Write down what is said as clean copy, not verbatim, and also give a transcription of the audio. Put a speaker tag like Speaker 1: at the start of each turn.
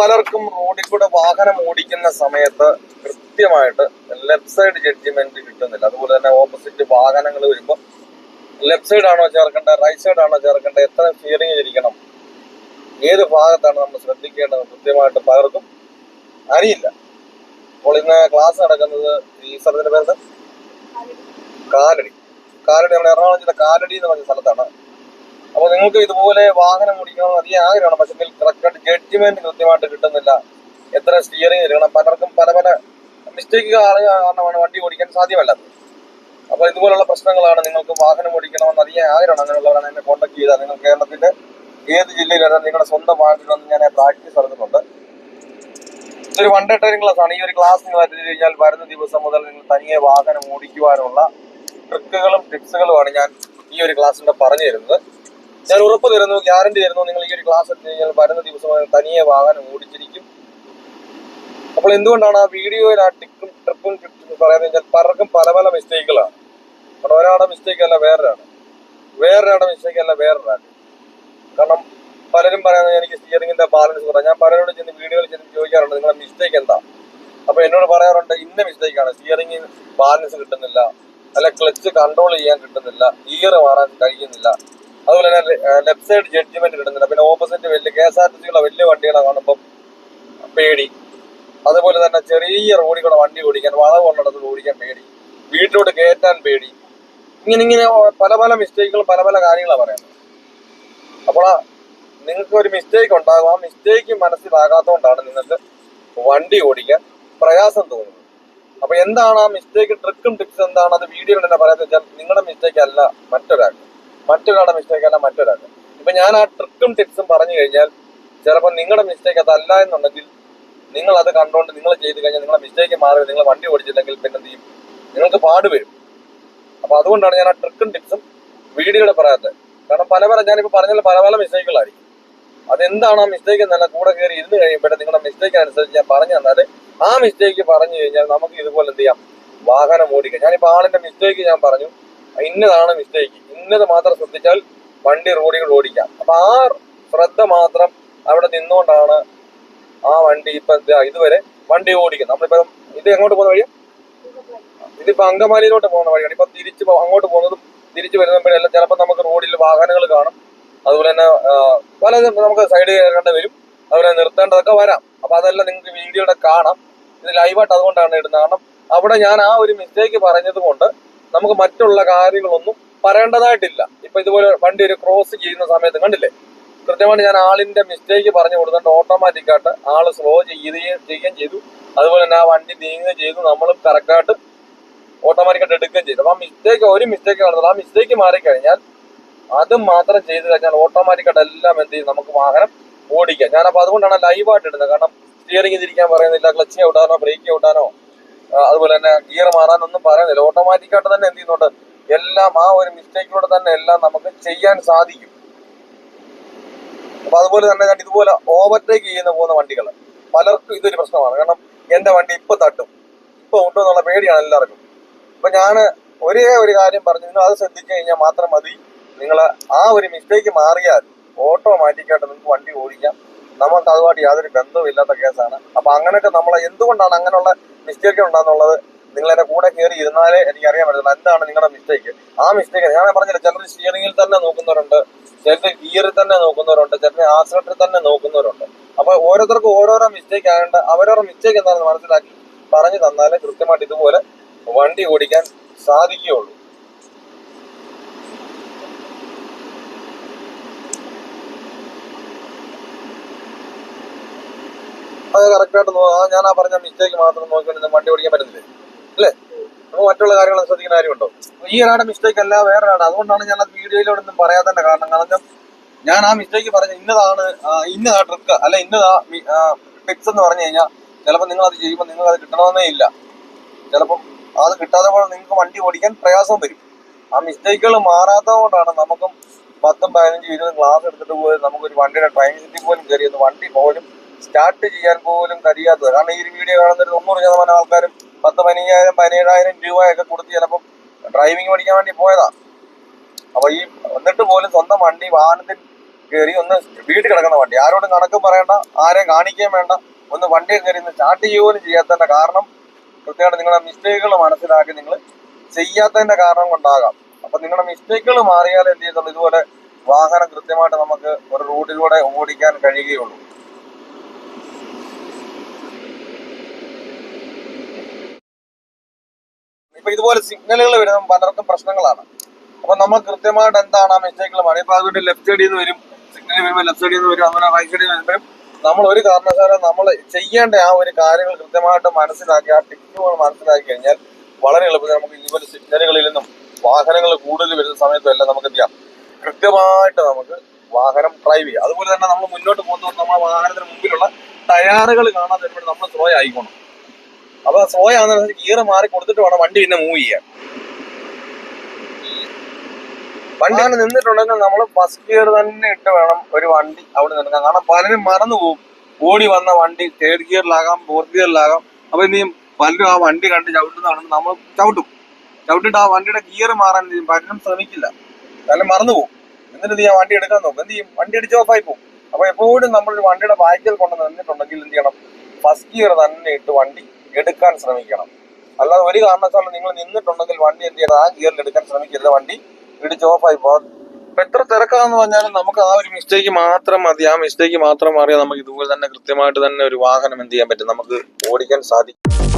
Speaker 1: പലർക്കും റോഡിൽ കൂടെ വാഹനം ഓടിക്കുന്ന സമയത്ത് കൃത്യമായിട്ട് ലെഫ്റ്റ് സൈഡ് ജഡ്ജ്മെന്റ് കിട്ടുന്നില്ല. അതുപോലെ തന്നെ ഓപ്പോസിറ്റ് വാഹനങ്ങൾ വരുമ്പോൾ ലെഫ്റ്റ് സൈഡ് ആണോ ചേർക്കേണ്ടത്, റൈറ്റ് സൈഡ് ആണോ ചേർക്കേണ്ടത്, എത്ര സ്റ്റിയറിംഗ് ഇരിക്കണം, ഏത് ഭാഗത്താണ് നമ്മൾ ശ്രദ്ധിക്കേണ്ടത് കൃത്യമായിട്ട് പലർക്കും അറിയില്ല. അപ്പോൾ ഇന്ന് ക്ലാസ് നടക്കുന്നത് ഈ സ്ഥലത്തിന്റെ പേര് കാലടി. നമ്മുടെ എറണാകുളം ജില്ല കാലടി എന്ന് പറഞ്ഞ സ്ഥലത്താണ്. അപ്പോൾ നിങ്ങൾക്ക് ഇതുപോലെ വാഹനം ഓടിക്കണം അധികം ആഗ്രഹമാണ്, പക്ഷെ കറക്റ്റായിട്ട് ജഡ്ജ്മെന്റ് കൃത്യമായിട്ട് കിട്ടുന്നില്ല, എത്ര സ്റ്റിയറിംഗ് ഇരിക്കണം, പലർക്കും പല പല മിസ്റ്റേക്ക് കാരണമാണ് വണ്ടി ഓടിക്കാൻ സാധ്യമല്ലാത്തത്. അപ്പോൾ ഇതുപോലുള്ള പ്രശ്നങ്ങളാണ്. നിങ്ങൾക്ക് വാഹനം ഓടിക്കണമെന്ന് അധികം ആഗ്രഹമാണ്, അങ്ങനെയുള്ളവരാണ് എന്നെ കോൺടാക്ട് ചെയ്താൽ നിങ്ങൾ കേരളത്തിന്റെ ഏത് ജില്ലയിലാണ് നിങ്ങളുടെ സ്വന്തം വാഹനത്തിലൊന്നും ഞാൻ പ്രാക്ടീസ് നടത്തുന്നുണ്ട്. ഇതൊരു വൺ ഡേ ട്രെയിനിങ് ക്ലാസ് ആണ്. ഈ ഒരു ക്ലാസ് നിങ്ങൾ അറ്റൻഡ് കഴിഞ്ഞാൽ വരുന്ന ദിവസം മുതൽ നിങ്ങൾ തനിയെ വാഹനം ഓടിക്കുവാനുള്ള ട്രിക്കുകളും ടിപ്സുകളുമാണ് ഞാൻ ഈ ഒരു ക്ലാസ്സിലൂടെ പറഞ്ഞു തരുന്നത്. ഞാൻ ഉറപ്പ് തരുന്നു, ഗ്യാരണ്ടി തരുന്നു, നിങ്ങൾ ഈ ഒരു ക്ലാസ് എടുത്തു കഴിഞ്ഞാൽ വരുന്ന ദിവസം തനിയെ വാഹനം ഓടിച്ചിരിക്കും. അപ്പോൾ എന്തുകൊണ്ടാണ് ആ വീഡിയോയിൽ ആ ട്രിപ്പും പറയാന്ന് വെച്ചാൽ പലർക്കും പല പല മിസ്റ്റേക്കുകളാണ്. കാരണം ഒരാളുടെ മിസ്റ്റേക്ക് അല്ല വേറൊരാളുടെ മിസ്റ്റേക്ക് അല്ല വേറൊരാൾ. കാരണം പലരും പറയുന്നത് എനിക്ക് സ്റ്റിയറിംഗിന്റെ ബാലൻസ് കുറവാണ്. ഞാൻ പലരോട് ചെന്ന് വീഡിയോയിൽ ചെന്ന് ചോദിക്കാറുണ്ട് നിങ്ങളുടെ മിസ്റ്റേക്ക് എന്താ. അപ്പൊ എന്നോട് പറയാറുണ്ട് ഇന്ന മിസ്റ്റേക്കാണ്, സ്റ്റിയറിംഗിൽ ബാലൻസ് കിട്ടുന്നില്ല, അല്ല ക്ലച്ച് കൺട്രോൾ ചെയ്യാൻ കിട്ടുന്നില്ല, ഗിയർ മാറാൻ കഴിയുന്നില്ല, അതുപോലെ തന്നെ ലെഫ്റ്റ് സൈഡ് ജഡ്ജ്മെന്റ് കിട്ടുന്നില്ല, പിന്നെ ഓപ്പോസിറ്റ് വലിയ KSRTCയുള്ള വലിയ വണ്ടികളെ കാണുമ്പോൾ പേടി, അതുപോലെ തന്നെ ചെറിയ റോഡിൽ കൂടെ വണ്ടി ഓടിക്കാൻ, വളവുള്ളിടത്ത് ഓടിക്കാൻ പേടി, വീട്ടിലോട്ട് കയറ്റാൻ പേടി, ഇങ്ങനെ പല പല മിസ്റ്റേക്കുകളും പല പല കാര്യങ്ങളാണ് പറയുന്നത്. അപ്പോൾ നിങ്ങൾക്ക് ഒരു മിസ്റ്റേക്ക് ഉണ്ടാകും, ആ മിസ്റ്റേക്ക് മനസ്സിലാകാത്തതുകൊണ്ടാണ് നിങ്ങൾക്ക് വണ്ടി ഓടിക്കാൻ പ്രയാസം തോന്നുന്നത്. അപ്പൊ എന്താണ് ആ മിസ്റ്റേക്ക്, ട്രിക്കും ടിപ്സ് എന്താണ്, അത് വീഡിയോയിൽ തന്നെ പറയാന്ന് വെച്ചാൽ നിങ്ങളുടെ മിസ്റ്റേക്ക് അല്ല മറ്റൊരാളുടെ മിസ്റ്റേക്ക് അല്ല മറ്റൊരാൾക്ക്. ഇപ്പൊ ഞാൻ ആ ട്രിക്കും ടിപ്സും പറഞ്ഞു കഴിഞ്ഞാൽ ചിലപ്പോൾ നിങ്ങളുടെ മിസ്റ്റേക്ക് അതല്ല എന്നുണ്ടെങ്കിൽ നിങ്ങൾ അത് കണ്ടുകൊണ്ട് നിങ്ങൾ ചെയ്ത് കഴിഞ്ഞാൽ നിങ്ങളുടെ മിസ്റ്റേക്ക് മാറി നിങ്ങൾ വണ്ടി ഓടിച്ചില്ലെങ്കിൽ പിന്നെ എന്ത് ചെയ്യും, നിങ്ങൾക്ക് പാടുവരും. അപ്പൊ അതുകൊണ്ടാണ് ഞാൻ ആ ട്രിക്കും ടിപ്സും വീഡിയോയുടെ പറയാത്തത്. കാരണം ഞാനിപ്പോ പറഞ്ഞാൽ പല പല മിസ്റ്റേക്കുകളായിരിക്കും. അതെന്താണ് ആ മിസ്റ്റേക്ക് എന്നല്ല, കൂടെ കയറി ഇരുന്ന് കഴിയുമ്പോഴേ നിങ്ങളുടെ മിസ്റ്റേക്ക് അനുസരിച്ച് ഞാൻ പറഞ്ഞു തന്നാൽ ആ മിസ്റ്റേക്ക് പറഞ്ഞു കഴിഞ്ഞാൽ നമുക്ക് ഇതുപോലെ എന്ത് ചെയ്യാം, വാഹനം ഓടിക്കാം. ഞാനിപ്പോ ആളിന്റെ മിസ്റ്റേക്ക് ഞാൻ പറഞ്ഞു, ഇന്നതാണ് മിസ്റ്റേക്ക്, ഇന്നത് മാത്രം ശ്രദ്ധിച്ചാൽ വണ്ടി റോഡിൽ ഓടിക്കാം. അപ്പൊ ആ ശ്രദ്ധ മാത്രം അവിടെ നിന്നുകൊണ്ടാണ് ആ വണ്ടി ഇപ്പൊ ഇതുവരെ വണ്ടി ഓടിക്കുന്നത്. നമ്മളിപ്പം ഇത് എങ്ങോട്ട് പോകുന്ന വഴിയാ, ഇതിപ്പോ അങ്കമാലിയിലോട്ട് പോകുന്ന വഴിയാണ്. ഇപ്പൊ തിരിച്ച് അങ്ങോട്ട് പോകുന്നതും തിരിച്ചു വരുമ്പോഴെല്ലാം ചിലപ്പോൾ നമുക്ക് റോഡിൽ വാഹനങ്ങൾ കാണും, അതുപോലെ തന്നെ പലതും നമുക്ക് സൈഡ് കയറേണ്ടി വരും, അതുപോലെ നിർത്തേണ്ടതൊക്കെ വരാം. അപ്പൊ അതെല്ലാം നിങ്ങൾക്ക് വീഡിയോയുടെ കാണാം. ഇത് ലൈവായിട്ട് അതുകൊണ്ടാണ് ഇടുന്നത്. കാരണം അവിടെ ഞാൻ ആ ഒരു മിസ്റ്റേക്ക് പറഞ്ഞത് കൊണ്ട് നമുക്ക് മറ്റുള്ള കാര്യങ്ങളൊന്നും പറയേണ്ടതായിട്ടില്ല. ഇപ്പൊ ഇതുപോലെ വണ്ടി ഒരു ക്രോസ് ചെയ്യുന്ന സമയത്ത് കണ്ടില്ലേ, കൃത്യമായിട്ട് ഞാൻ ആളിന്റെ മിസ്റ്റേക്ക് പറഞ്ഞു കൊടുത്തിട്ട് ഓട്ടോമാറ്റിക്കായിട്ട് ആള് സ്ലോ ചെയ്യുകയും ചെയ്തു, അതുപോലെ തന്നെ ആ വണ്ടി നീങ്ങുകയും ചെയ്തു, നമ്മളും കറക്റ്റായിട്ട് ഓട്ടോമാറ്റിക്കായിട്ട് എടുക്കുകയും ചെയ്തു. അപ്പൊ ആ ഒരു മിസ്റ്റേക്ക് കാണുന്നത്, ആ മിസ്റ്റേക്ക് മാറിക്കഴിഞ്ഞാൽ അത് മാത്രം ചെയ്ത് കഴിഞ്ഞാൽ ഓട്ടോമാറ്റിക്കായിട്ട് എല്ലാം എന്ത് ചെയ്യും, നമുക്ക് വാഹനം ഓടിക്കാം. ഞാനപ്പോ അതുകൊണ്ടാണ് ലൈവായിട്ട് ഇടുന്നത്. കാരണം സ്റ്റിയറിംഗ് തിരിക്കാൻ പറയുന്നില്ല, ക്ലച്ച് ഔട്ടാനോ ബ്രേക്ക് ഔട്ടാനോ അതുപോലെ തന്നെ ഗിയർ മാറാനൊന്നും പറയുന്നില്ല. ഓട്ടോമാറ്റിക്കായിട്ട് തന്നെ എന്ത് ചെയ്യുന്നുണ്ട്, എല്ലാം ആ ഒരു മിസ്റ്റേക്കിലൂടെ തന്നെ എല്ലാം നമുക്ക് ചെയ്യാൻ സാധിക്കും. അപ്പൊ അതുപോലെ തന്നെ ഞാൻ ഇതുപോലെ ഓവർടേക്ക് പോകുന്ന വണ്ടികൾ പലർക്കും ഇതൊരു പ്രശ്നമാണ്. കാരണം എന്റെ വണ്ടി ഇപ്പൊ തട്ടും, ഇപ്പൊ ഉണ്ടോ എന്നുള്ള പേടിയാണ് എല്ലാവർക്കും. അപ്പൊ ഞാൻ ഒരേ ഒരു കാര്യം പറഞ്ഞു, നിങ്ങൾ അത് ശ്രദ്ധിച്ചു കഴിഞ്ഞാൽ മാത്രം മതി. നിങ്ങൾ ആ ഒരു മിസ്റ്റേക്ക് മാറിയാൽ ഓട്ടോമാറ്റിക്കായിട്ട് നിങ്ങൾക്ക് വണ്ടി ഓടിക്കാം. നമുക്ക് അതുമായിട്ട് യാതൊരു ബന്ധവുമില്ലാത്ത കേസാണ്. അപ്പൊ അങ്ങനെയൊക്കെ എന്തുകൊണ്ടാണ് അങ്ങനെയുള്ള മിസ്റ്റേക്ക് ഉണ്ടാകുന്നുള്ളത് നിങ്ങൾ എന്റെ കൂടെ കയറി ഇരുന്നാലേ എനിക്ക് അറിയാൻ പറ്റുള്ളൂ എന്താണ് നിങ്ങളുടെ മിസ്റ്റേക്ക്. ആ മിസ്റ്റേക്ക് ഞാൻ പറഞ്ഞില്ല, ചിലർ സ്റ്റിയറിംഗിൽ തന്നെ നോക്കുന്നവരുണ്ട്, ചിലർ ഗിയറിൽ തന്നെ നോക്കുന്നവരുണ്ട്, ചിലർ ആക്സിലേറ്ററിൽ തന്നെ നോക്കുന്നവരുണ്ട്. അപ്പൊ ഓരോരുത്തർക്കും ഓരോരോ മിസ്റ്റേക്ക് ആയതുകൊണ്ട് അവരവരുടെ മിസ്റ്റേക്ക് എന്താണെന്ന് മനസ്സിലാക്കി പറഞ്ഞു തന്നാലേ കൃത്യമായിട്ട് ഇതുപോലെ വണ്ടി ഓടിക്കാൻ സാധിക്കുകയുള്ളൂ. അത് കറക്റ്റായിട്ട് ഞാൻ ആ പറഞ്ഞ മിസ്റ്റേക്ക് മാത്രം നോക്കിക്കൊണ്ട് വണ്ടി ഓടിക്കാൻ പറ്റുന്നില്ലേ, അല്ലേ? നമുക്ക് മറ്റുള്ള കാര്യങ്ങൾ ശ്രദ്ധിക്കുന്ന കാര്യമുണ്ടോ? ഈ ഒരാളുടെ മിസ്റ്റേക്ക് അല്ല വേറൊരാളുടെ. അതുകൊണ്ടാണ് ഞാൻ അത് വീഡിയോയിലൂടെ ഒന്നും പറയാത്തതിന്റെ കാരണം ഞാൻ ആ മിസ്റ്റേക്ക് പറഞ്ഞ ഇന്നതാ ട്രിക്ക് അല്ല ഇന്നതാ ടിപ്സ് എന്ന് പറഞ്ഞു കഴിഞ്ഞാൽ ചിലപ്പോൾ നിങ്ങൾ അത് ചെയ്യുമ്പോൾ നിങ്ങൾക്ക് അത് കിട്ടണമെന്നേ ഇല്ല. ചിലപ്പം അത് കിട്ടാതെ പോലെ നിങ്ങൾക്ക് വണ്ടി ഓടിക്കാൻ പ്രയാസം വരും. ആ മിസ്റ്റേക്കുകൾ മാറാത്തത് കൊണ്ടാണ് നമുക്കും 10, 15, 20 ക്ലാസ് എടുത്തിട്ട് പോലും നമുക്കൊരു വണ്ടിയുടെ ഡ്രൈവിംഗ് സീറ്റിൽ പോലും കയറിയത് വണ്ടി പോലും സ്റ്റാർട്ട് ചെയ്യാൻ പോലും കഴിയാത്തത്. കാരണം ഈ ഒരു വീഡിയോ കാണുന്ന 90% ആൾക്കാരും 10, 15,000, 17,000 രൂപയൊക്കെ കൊടുത്ത് ചിലപ്പം ഡ്രൈവിംഗ് പഠിക്കാൻ വേണ്ടി പോയതാ. അപ്പൊ എന്നിട്ട് പോലും സ്വന്തം വാഹനത്തിൽ കയറി ഒന്ന് വീട്ടിൽ കിടക്കുന്ന വണ്ടി, ആരോടും കണക്കും പറയണ്ട, ആരെയും കാണിക്കുകയും വേണ്ട, ഒന്ന് വണ്ടിയിൽ കയറി ഒന്ന് സ്റ്റാർട്ട് ചെയ്യുകയും ചെയ്യാത്തതിന്റെ കാരണം കൃത്യമായിട്ട് നിങ്ങളുടെ മിസ്റ്റേക്കുകൾ മനസ്സിലാക്കി നിങ്ങൾ ചെയ്യാത്തതിന്റെ കാരണം കൊണ്ടാകാം. അപ്പൊ നിങ്ങളുടെ മിസ്റ്റേക്കുകൾ മാറിയാൽ എന്ത് ചെയ്യത്തുള്ളൂ, ഇതുപോലെ വാഹനം കൃത്യമായിട്ട് നമുക്ക് ഒരു റൂട്ടിലൂടെ ഓടിക്കാൻ കഴിയുകയുള്ളൂ. ഇപ്പൊ ഇതുപോലെ സിഗ്നലുകൾ വരുന്ന പലർക്കും പ്രശ്നങ്ങളാണ്. അപ്പൊ നമ്മൾ കൃത്യമായിട്ട് എന്താണ് ആ മിസ്റ്റേക്കുകൾ മാറി. ഇപ്പൊ അതുകൊണ്ട് ലെഫ്റ്റ് സൈഡിൽ നിന്ന് വരും, സിഗ്നൽ വരുമ്പോൾ ലെഫ്റ്റ് സൈഡിൽ നിന്ന് വരും, അങ്ങനെ റൈറ്റ് സൈഡിൽ നിന്ന് വരുമ്പോഴും നമ്മൾ ഒരു കാരണവശാലും നമ്മൾ ചെയ്യേണ്ട ആ ഒരു കാര്യങ്ങൾ കൃത്യമായിട്ട് മനസ്സിലാക്കി, ആ ടിപ്പുകൾ മനസ്സിലാക്കി കഴിഞ്ഞാൽ വളരെ എളുപ്പത്തിൽ നമുക്ക് ഇതുപോലെ സിഗ്നലുകളിൽ നിന്നും വാഹനങ്ങൾ കൂടുതൽ വരുന്ന സമയത്തും എല്ലാം നമുക്ക് ചെയ്യാം, കൃത്യമായിട്ട് നമുക്ക് വാഹനം ഡ്രൈവ് ചെയ്യാം. അതുപോലെ തന്നെ നമ്മൾ മുന്നോട്ട് പോകുന്നവർ നമ്മുടെ വാഹനത്തിന് മുമ്പിലുള്ള ടയറുകൾ കാണാൻ വരുമ്പോൾ നമ്മൾ സ്ലോ ആയിക്കോണം. അപ്പൊ സ്ലോ ആകുന്ന ഗിയർ മാറി കൊടുത്തിട്ട് വേണം വണ്ടി പിന്നെ മൂവ് ചെയ്യാൻ. വണ്ടി അങ്ങനെ നിന്നിട്ടുണ്ടെങ്കിൽ നമ്മൾ ഫസ്റ്റ് ഗിയർ തന്നെ ഇട്ട് വേണം ഒരു വണ്ടി അവിടെ നിൽക്കാൻ. കാരണം പലരും മറന്നു പോകും, ഓടി വന്ന വണ്ടി തേർഡ് ഗിയറിലാകാം, ഫോർത്ത് ഗിയറിലാകാം. അപ്പൊ എന്ത് ചെയ്യും, പലരും ആ വണ്ടി കണ്ട് ചവിട്ടുന്നതാണെന്ന് നമ്മൾ ചവിട്ടിട്ട് ആ വണ്ടിയുടെ ഗിയർ മാറാൻ എന്ത് ചെയ്യും, പലരും ശ്രമിക്കില്ല, കാരണം മറന്നു പോകും. എന്നിട്ട് എന്ത് ചെയ്യാം, വണ്ടി എടുക്കാൻ നോക്കും, എന്ത് ചെയ്യും, വണ്ടി അടിച്ച് ഓഫായി പോകും. അപ്പൊ എപ്പോഴും നമ്മളൊരു വണ്ടിയുടെ ബാക്കിൽ കൊണ്ട് നിന്നിട്ടുണ്ടെങ്കിൽ എന്ത് ചെയ്യണം, ഫസ്റ്റ് ഗിയർ തന്നെ ഇട്ട് വണ്ടി എടുക്കാൻ ശ്രമിക്കണം. അല്ലാതെ ഒരു കാരണവശാലും നിങ്ങൾ നിന്നിട്ടുണ്ടെങ്കിൽ വണ്ടി എന്ത് ചെയ്യണം, ആ ഗിയറിൽ എടുക്കാൻ ശ്രമിക്കരുത്, വണ്ടി ഇടിച്ച് ഓഫായി പോകും. അപ്പൊ എത്ര തിരക്കാന്ന് പറഞ്ഞാലും നമുക്ക് ആ ഒരു മിസ്റ്റേക്ക് മാത്രം മതി. ആ മിസ്റ്റേക്ക് മാത്രം അറിയാം നമുക്ക് ഇതുപോലെ തന്നെ കൃത്യമായിട്ട് തന്നെ ഒരു വാഹനം എന്ത് ചെയ്യാൻ പറ്റും, നമുക്ക് ഓടിക്കാൻ സാധിക്കും.